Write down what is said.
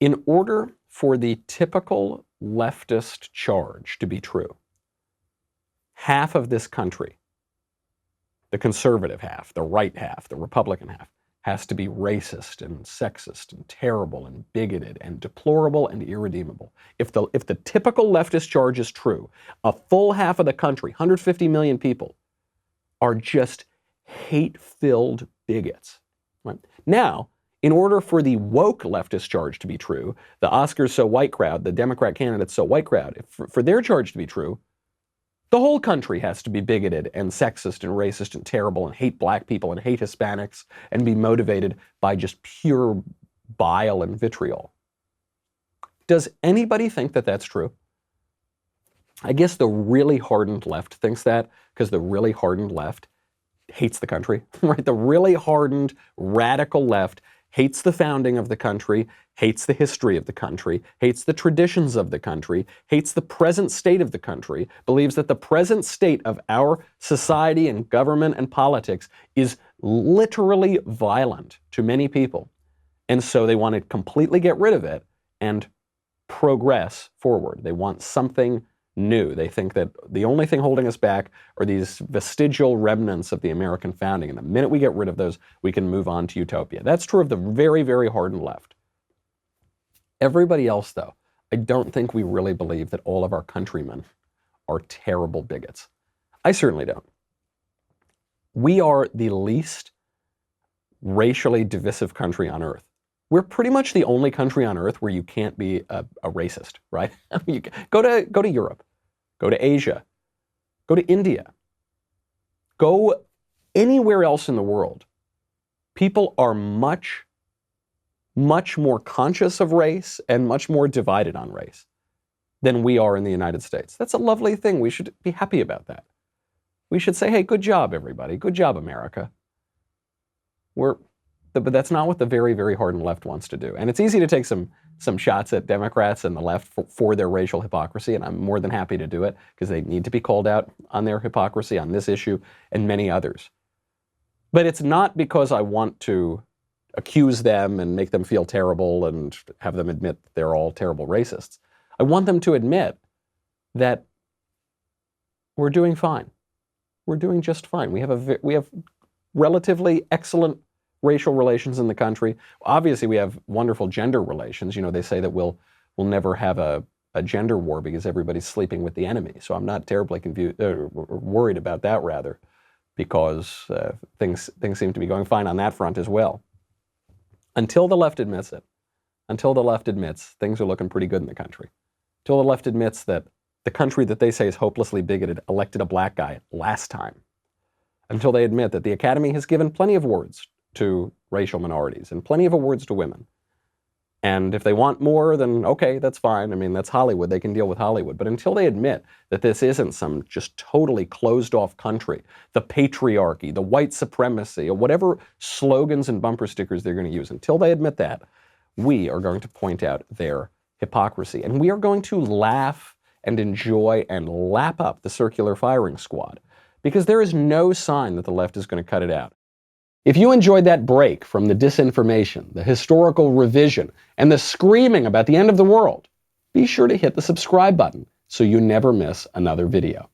In order for the typical leftist charge to be true, half of this country, the conservative half, the right half, the Republican half, has to be racist and sexist and terrible and bigoted and deplorable and irredeemable. If the typical leftist charge is true, a full half of the country, 150 million people, are just hate-filled bigots. Right? Now, in order for the woke leftist charge to be true, the Oscars so white crowd, the Democrat candidates so white crowd, for their charge to be true, the whole country has to be bigoted and sexist and racist and terrible and hate black people and hate Hispanics and be motivated by just pure bile and vitriol. Does anybody think that that's true? I guess the really hardened left thinks that, because the really hardened left hates the country, right? The really hardened, radical left hates the founding of the country, hates the history of the country, hates the traditions of the country, hates the present state of the country, believes that the present state of our society and government and politics is literally violent to many people. And so they want to completely get rid of it and progress forward. They want something new. They think that the only thing holding us back are these vestigial remnants of the American founding. And the minute we get rid of those, we can move on to utopia. That's true of the very, very hardened left. Everybody else, though, I don't think we really believe that all of our countrymen are terrible bigots. I certainly don't. We are the least racially divisive country on earth. We're pretty much the only country on earth where you can't be a racist, right? Go to Europe, go to Asia, go to India, go anywhere else in the world. People are much more conscious of race and much more divided on race than we are in the United States. That's a lovely thing. We should be happy about that. We should say, hey, good job, everybody. Good job, America. But that's not what the very, very hardened left wants to do. And it's easy to take some shots at Democrats and the left for their racial hypocrisy, and I'm more than happy to do it because they need to be called out on their hypocrisy on this issue and many others. But it's not because I want to accuse them and make them feel terrible and have them admit they're all terrible racists. I want them to admit that we're doing fine. We're doing just fine. We have relatively excellent racial relations in the country. Obviously, we have wonderful gender relations. You know, they say that we'll never have a gender war because everybody's sleeping with the enemy. So I'm not terribly worried about that, rather, because things seem to be going fine on that front as well. Until the left admits it. Until the left admits things are looking pretty good in the country. Until the left admits that the country that they say is hopelessly bigoted elected a black guy last time. Until they admit that the Academy has given plenty of awards to racial minorities and plenty of awards to women. And if they want more, then okay, that's fine. I mean, that's Hollywood. They can deal with Hollywood. But until they admit that this isn't some just totally closed-off country, the patriarchy, the white supremacy, or whatever slogans and bumper stickers they're going to use, until they admit that, we are going to point out their hypocrisy. And we are going to laugh and enjoy and lap up the circular firing squad, because there is no sign that the left is going to cut it out. If you enjoyed that break from the disinformation, the historical revision, and the screaming about the end of the world, be sure to hit the subscribe button so you never miss another video.